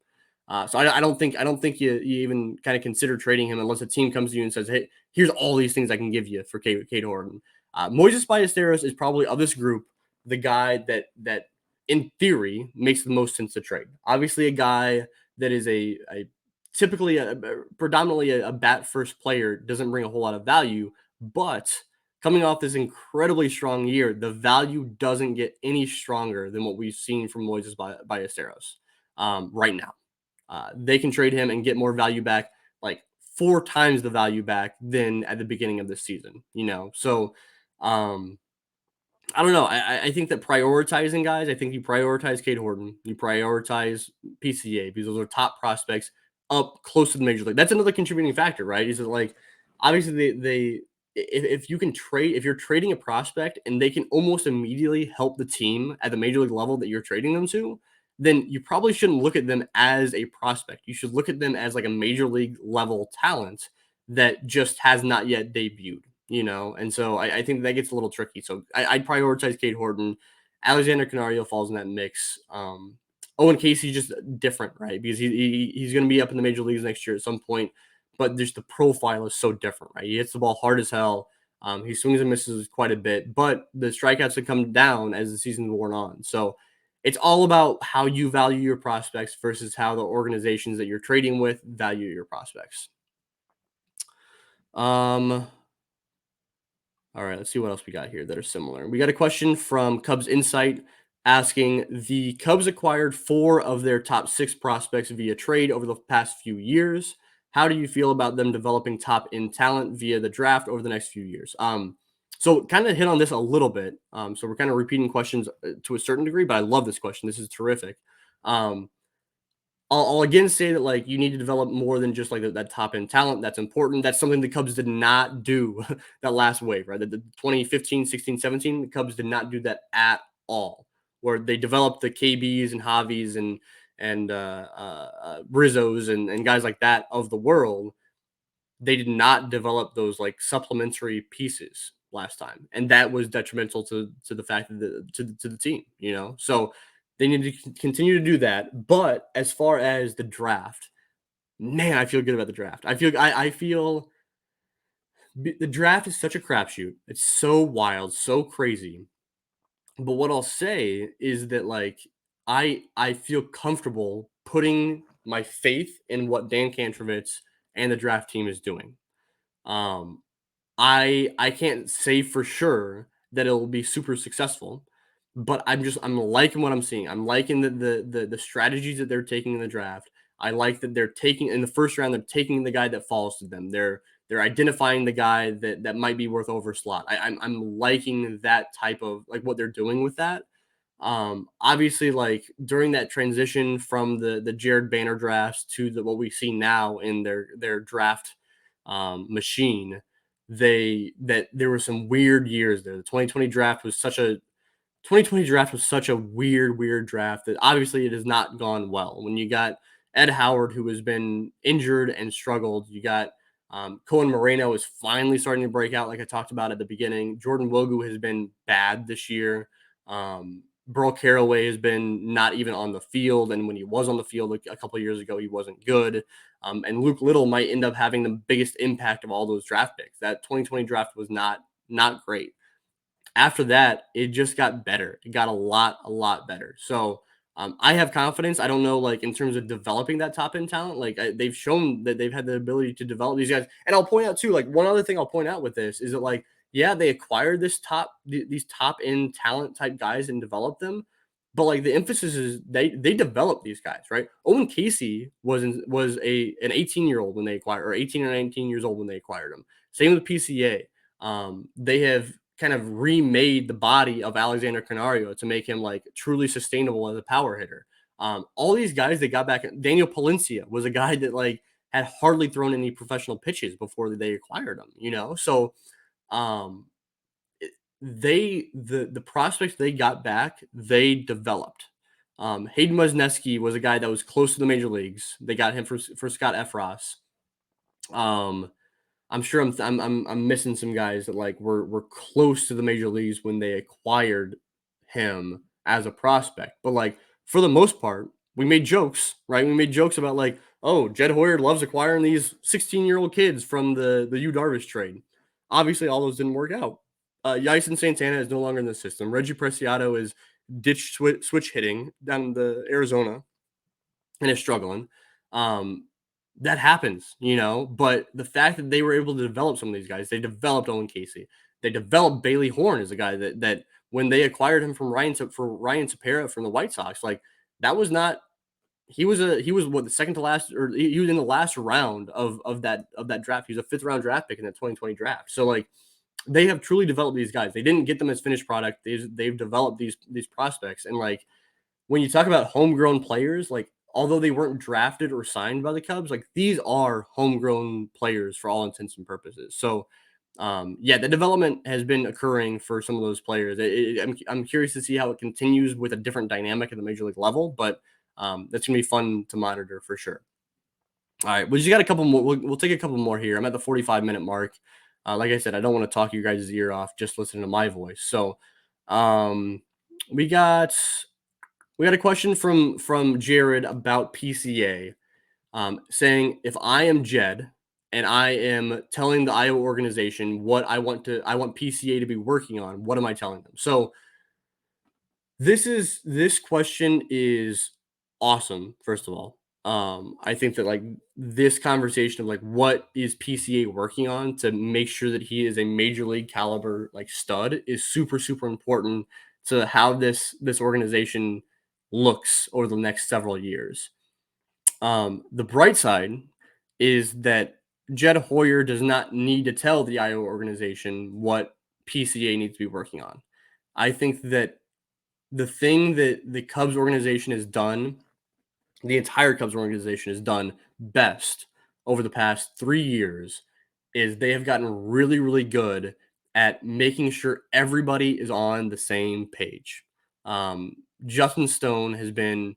So I don't think you even kind of consider trading him unless a team comes to you and says, "Hey, here's all these things I can give you for Cade Horton." Moises Ballesteros is probably of this group the guy that in theory makes the most sense to trade. Obviously, a guy that is typically predominantly a bat first player doesn't bring a whole lot of value, but coming off this incredibly strong year, the value doesn't get any stronger than what we've seen from Moises Ballesteros right now. They can trade him and get more value back, like 4 times the value back than at the beginning of this season, So I don't know. I think that prioritizing guys, I think you prioritize Cade Horton, you prioritize PCA because those are top prospects. up close to the major league. That's another contributing factor, right? Is that like obviously they if you can trade if you're trading a prospect and they can almost immediately help the team at the major league level that you're trading them to, then you probably shouldn't look at them as a prospect. You should look at them as like a major league level talent that just has not yet debuted, you know? And so I think that gets a little tricky. So I'd prioritize Cade Horton. Alexander Canario falls in that mix. Owen Casey's just different, right? Because he's going to be up in the major leagues next year at some point, but just the profile is so different, right? He hits the ball hard as hell. He swings and misses quite a bit, but the strikeouts have come down as the season's worn on. So it's all about how you value your prospects versus how the organizations that you're trading with value your prospects. Um, all right, let's see what else we got here that are similar. We got a question from Cubs Insight asking the Cubs acquired 4 of their top 6 prospects via trade over the past few years. How do you feel about them developing top end talent via the draft over the next few years? So kind of hit on this a little bit. So we're kind of repeating questions to a certain degree, but I love this question. This is terrific. Um, I'll again say that like you need to develop more than just like that top end talent. That's important. That's something the Cubs did not do that last wave, right? The 2015, 16, 17, the Cubs did not do that at all. Where they developed the KBs and Javis and Rizzos and guys like that of the world. They did not develop those like supplementary pieces last time, and that was detrimental to the fact that to the team, you know. So they need to continue to do that. But as far as the draft, man, I feel good about the draft. I feel the draft is such a crapshoot. It's so wild, so crazy. But what I'll say is that like I feel comfortable putting my faith in what Dan Kantrovitz and the draft team is doing. Um, I can't say for sure that it'll be super successful, but I'm liking what I'm seeing. I'm liking the strategies that they're taking in the draft. I like that they're taking in the first round. They're taking the guy that falls to them. They're identifying the guy that might be worth over slot. I'm liking that type of like what they're doing with that. Obviously, like during that transition from the Jared Banner drafts to what we see now in their draft machine, that there were some weird years there. The 2020 draft was such a weird draft that obviously it has not gone well. When you got Ed Howard, who has been injured and struggled, you got Cohen Moreno is finally starting to break out, like I talked about at the beginning. Jordan Wogu has been bad this year. Burl Caraway has been not even on the field, and when he was on the field a couple of years ago, he wasn't good. And Luke Little might end up having the biggest impact of all those draft picks. That 2020 draft was not great. After that, it just got better. It got a lot better. So I have confidence. I don't know, like in terms of developing that top end talent, like they've shown that they've had the ability to develop these guys. And I'll point out too, like one other thing I'll point out with this is that like, yeah, they acquired these top end talent type guys and developed them. But like the emphasis is they developed these guys, right? Owen Casey was an 18-year-old when they acquired, or 18 or 19 years old when they acquired him. Same with PCA. They have kind of remade the body of Alexander Canario to make him like truly sustainable as a power hitter. All these guys they got back. Daniel Palencia was a guy that like had hardly thrown any professional pitches before they acquired him. You know, so um, the prospects they got back they developed. Hayden Wesneski was a guy that was close to the major leagues. They got him for Scott Efros. Um, I'm sure I'm missing some guys that like were close to the major leagues when they acquired him as a prospect. But like for the most part, we made jokes, right? We made jokes about like, oh, Jed Hoyer loves acquiring these 16-year-old kids from the Yu Darvish trade. Obviously, all those didn't work out. Yaisen Santana is no longer in the system. Reggie Preciado is switch hitting down the Arizona and is struggling. Um, that happens, you know. But the fact that they were able to develop some of these guys, they developed Owen Casey, they developed Bailey Horn as a guy that when they acquired him from Ryan Tepera from the White Sox, like that was not he was what the second to last or he was in the last round of that draft. He was a 5th round draft pick in that 2020 draft. So like they have truly developed these guys. They didn't get them as finished product. They've developed these prospects and like when you talk about homegrown players, like although they weren't drafted or signed by the Cubs, like these are homegrown players for all intents and purposes. So, yeah, the development has been occurring for some of those players. I'm curious to see how it continues with a different dynamic at the major league level, but that's gonna be fun to monitor for sure. All right, we just got a couple more. We'll take a couple more here. I'm at the 45-minute mark. Like I said, I don't want to talk you guys' ear off just listening to my voice. So, um, we got we got a question from Jared about PCA, saying if I am Jed and I am telling the Iowa organization what I want PCA to be working on. What am I telling them? So this question is awesome, first of all. I think that like this conversation of like what is PCA working on to make sure that he is a major league caliber like stud is super, super important to how this organization looks over the next several years. The bright side is that Jed Hoyer does not need to tell the Iowa organization what PCA needs to be working on. I think that the thing that the Cubs organization has done, the entire Cubs organization has done best over the past 3 years, is they have gotten really, really good at making sure everybody is on the same page. Um, Justin Stone has been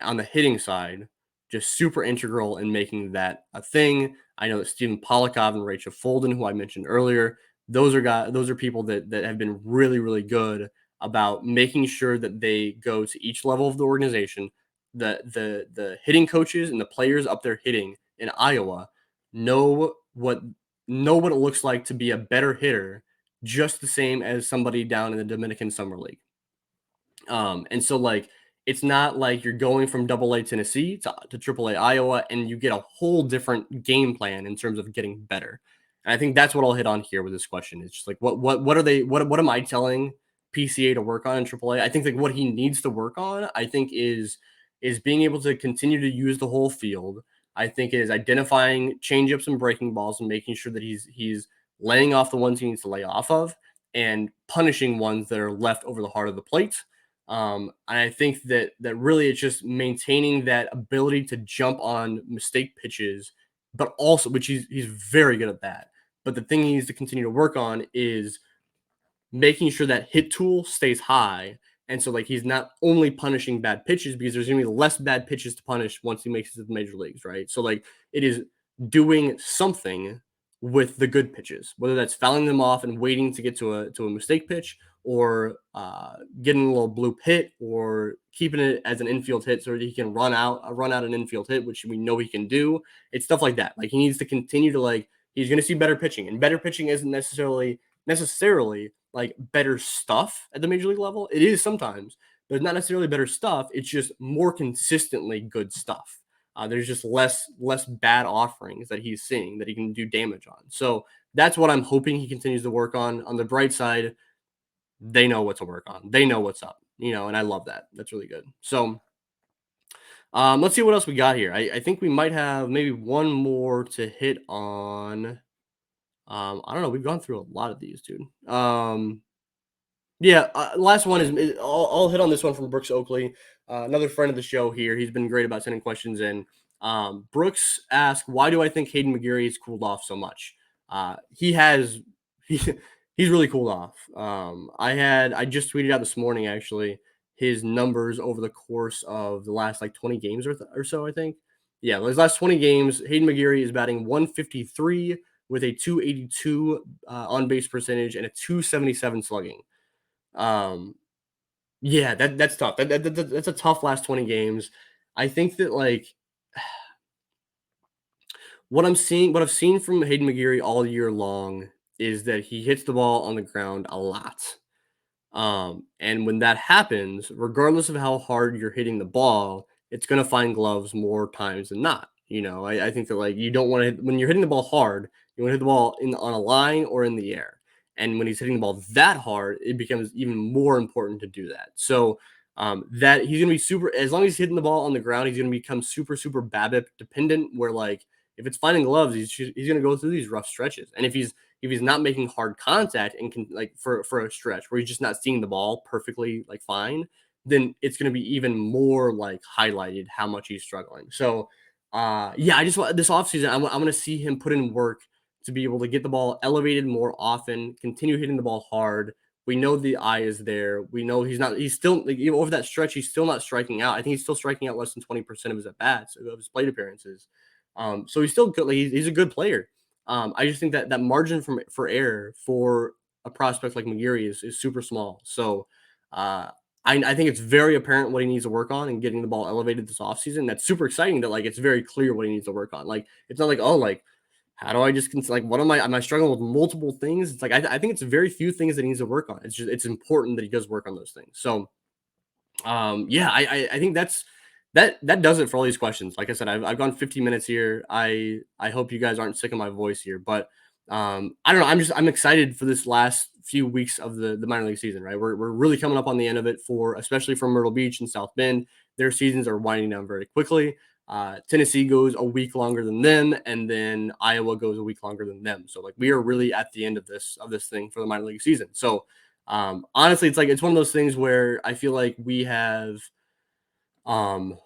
on the hitting side, just super integral in making that a thing. I know that Stephen Polakov and Rachel Folden, who I mentioned earlier, those are people that have been really, really good about making sure that they go to each level of the organization. The hitting coaches and the players up there hitting in Iowa know what know what it looks like to be a better hitter, just the same as somebody down in the Dominican Summer League. And so like it's not like you're going from Double A Tennessee to Triple A Iowa and you get a whole different game plan in terms of getting better. And I think that's what I'll hit on here with this question. It's just like what are they what am I telling PCA to work on in Triple A? I think like what he needs to work on, I think is being able to continue to use the whole field. I think it is identifying changeups and breaking balls and making sure that he's laying off the ones he needs to lay off of and punishing ones that are left over the heart of the plate. And I think that really it's just maintaining that ability to jump on mistake pitches, but also which he's very good at that. But the thing he needs to continue to work on is making sure that hit tool stays high. And so like he's not only punishing bad pitches because there's gonna be less bad pitches to punish once he makes it to the major leagues, right? So like it is doing something with the good pitches, whether that's fouling them off and waiting to get to a mistake pitch, or getting a little bloop hit, or keeping it as an infield hit so that he can run out an infield hit, which we know he can do. It's stuff like that. Like he needs to continue to like he's going to see better pitching, and better pitching isn't necessarily like better stuff at the major league level. It is sometimes, but it's not necessarily better stuff. It's just more consistently good stuff. There's just less bad offerings that he's seeing that he can do damage on. So that's what I'm hoping he continues to work on. On the bright side, they know what to work on. They know what's up, and I love that. That's really good. So let's see what else we got here. I think we might have maybe one more to hit on. I don't know. We've gone through a lot of these, dude. Yeah, last one is I'll hit on this one from Brooks Oakley, another friend of the show here. He's been great about sending questions in. Brooks asked, "Why do I think Haydn McGeary has cooled off so much?" He has he, he's really cooled off. I just tweeted out this morning actually his numbers over the course of the last like 20 games or so. I think, yeah, those last 20 games, Haydn McGeary is batting 153 with a 282 on base percentage and a 277 slugging. Yeah, that's tough. That's a tough last 20 games. I think that like what I've seen from Hayden McGeary all year long is that he hits the ball on the ground a lot. And when that happens, regardless of how hard you're hitting the ball, it's going to find gloves more times than not. I think that like you don't want to when you're hitting the ball hard, you want to hit the ball on a line or in the air. And when he's hitting the ball that hard, it becomes even more important to do that. So that he's going to be super. As long as he's hitting the ball on the ground, he's going to become super super BABIP dependent. Where like if it's finding gloves, he's going to go through these rough stretches. And if he's not making hard contact and can like for a stretch where he's just not seeing the ball perfectly like fine, then it's going to be even more like highlighted how much he's struggling. So, yeah, I just want this offseason, I'm going to see him put in work to be able to get the ball elevated more often, continue hitting the ball hard. We know the eye is there. We know he's still, like, even over that stretch, he's still not striking out. I think he's still striking out less than 20% of his at bats, of his plate appearances. So he's still good. Like, he's a good player. I just think that that margin for error for a prospect like McGeary is super small. So, uh, I think it's very apparent what he needs to work on and getting the ball elevated this offseason. That's super exciting that, like, it's very clear what he needs to work on. Like, it's not like, oh, like, how do I just like, what am I struggling with multiple things? It's like, I think it's very few things that he needs to work on. It's important that he does work on those things. So, yeah, I think that does it for all these questions. Like I said, I've gone 15 minutes here. I hope you guys aren't sick of my voice here, but I don't know. I'm excited for this last few weeks of the minor league season. Right, we're really coming up on the end of it, for especially from Myrtle Beach and South Bend. Their seasons are winding down very quickly. Tennessee goes a week longer than them, and then Iowa goes a week longer than them. So, like, we are really at the end of this thing for the minor league season. So, honestly, it's like, it's one of those things where I feel like um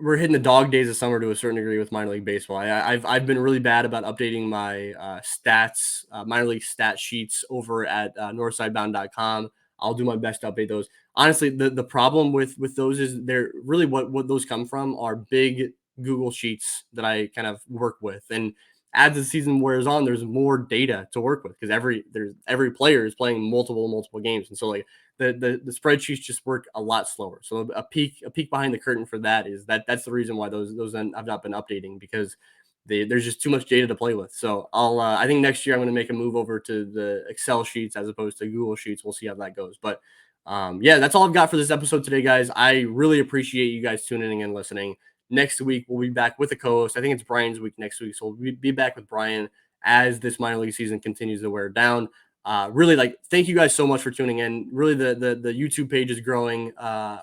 we're hitting the dog days of summer to a certain degree with minor league baseball. I've been really bad about updating my stats, minor league stat sheets over at northsidebound.com. I'll do my best to update those. Honestly, the problem with those is, they're really, what those come from are big Google sheets that I kind of work with, and as the season wears on, there's more data to work with, because every player is playing multiple games, and so, like, the spreadsheets just work a lot slower. So a peek behind the curtain for that is that's the reason why those then have not been updating, because there's just too much data to play with. So I think next year I'm going to make a move over to the Excel sheets as opposed to Google Sheets. We'll see how that goes. But yeah, that's all I've got for this episode today, guys. I really appreciate you guys tuning in and listening. Next week we'll be back with a co-host. I think it's Brian's week next week, so we'll be back with Brian as this minor league season continues to wear down. Really, like, thank you guys so much for tuning in. Really, the YouTube page is growing.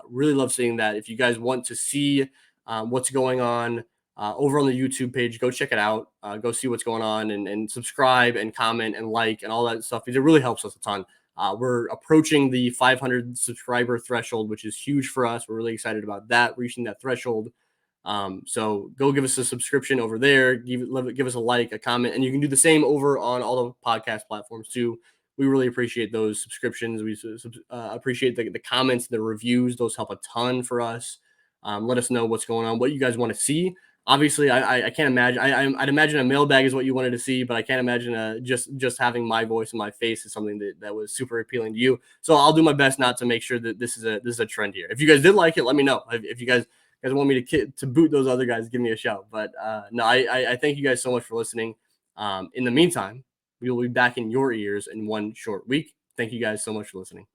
Really love seeing that. If you guys want to see what's going on over on the YouTube page, go check it out. Go see what's going on, and subscribe and comment and like and all that stuff, because it really helps us a ton. We're approaching the 500 subscriber threshold, which is huge for us. We're really excited about that, reaching that threshold. So go give us a subscription over there, give us a like, a comment, and you can do the same over on all the podcast platforms too. We really appreciate those subscriptions. We appreciate the comments, the reviews. Those help a ton for us. Let us know what's going on, what you guys want to see. Obviously, I can't imagine. I'd imagine a mailbag is what you wanted to see, but I can't imagine just having my voice and my face is something that was super appealing to you. So I'll do my best not to make sure that this is a trend here. If you guys did like it, let me know. If you guys want me to boot those other guys, give me a shout. But no, I thank you guys so much for listening. In the meantime, we will be back in your ears in one short week. Thank you guys so much for listening.